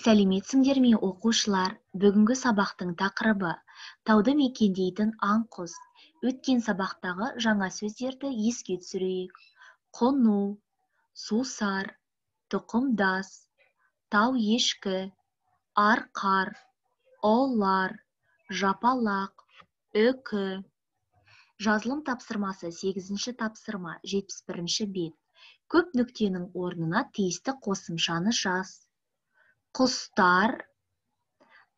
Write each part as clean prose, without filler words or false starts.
Сәлеметсіңдер ме, оқушылар? Бүгінгі сабақтың тақырыбы тауды мекендейтін аң-құс. Өткен сабақтағы жаңа сөздерді еске түсірейік. Қону, сусар, тұқымдас, тау ешкі, арқар, олар, жапалақ, үкі. Жазылым тапсырмасы 8-ші тапсырма 71-ші бет. Көп нүктенің орнына тиісті қосымшаны жаз. Құстар,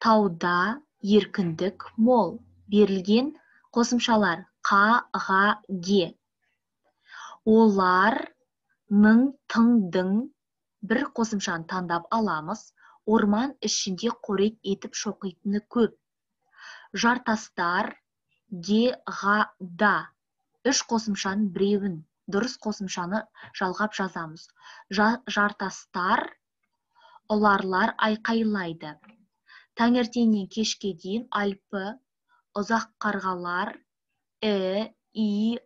тауда еркіндік мол. Берілген қосымшалар қа, ға, ге. Олар, ның, тыңдың. Бір қосымшаны таңдап аламыз. Орман ішінде қорек етіп шоқитыны көп. Жартастар, де, ға, да. Үш қосымшаның біреуін, дұрыс қосымшаны жалғап жазамыз. Жартастар, оларлар айқайлайды. Таңертеңнен кешке дейін альпы, ұзақ қарғалар, и,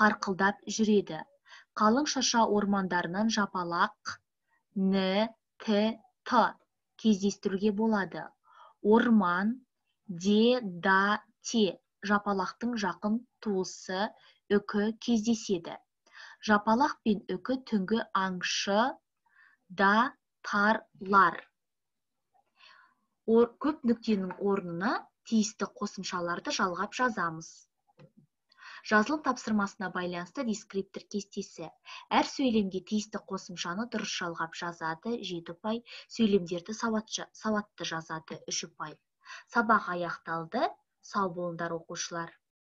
қарқылдап жүреді. Қалың шаша ормандарынан жапалақ, т кездестіруге болады. Орман, де, да, те. Жапалақтың жақын туысы үкі кездеседі. Жапалақ пен үкі түнгі аңшы да тарлар. Көп нүктенің орнына тиісті қосымшаларды жалғап жазамыз. Жазылым тапсырмасына байланысты дескриптор кестесі. Әр сөйлемге тиісті қосымшаны дұрыс жалғап жазады 7 ұпай, сөйлемдерді сауатты жазады 3 ұпай. Сабақ аяқталды. Сау болыңдар, оқушылар.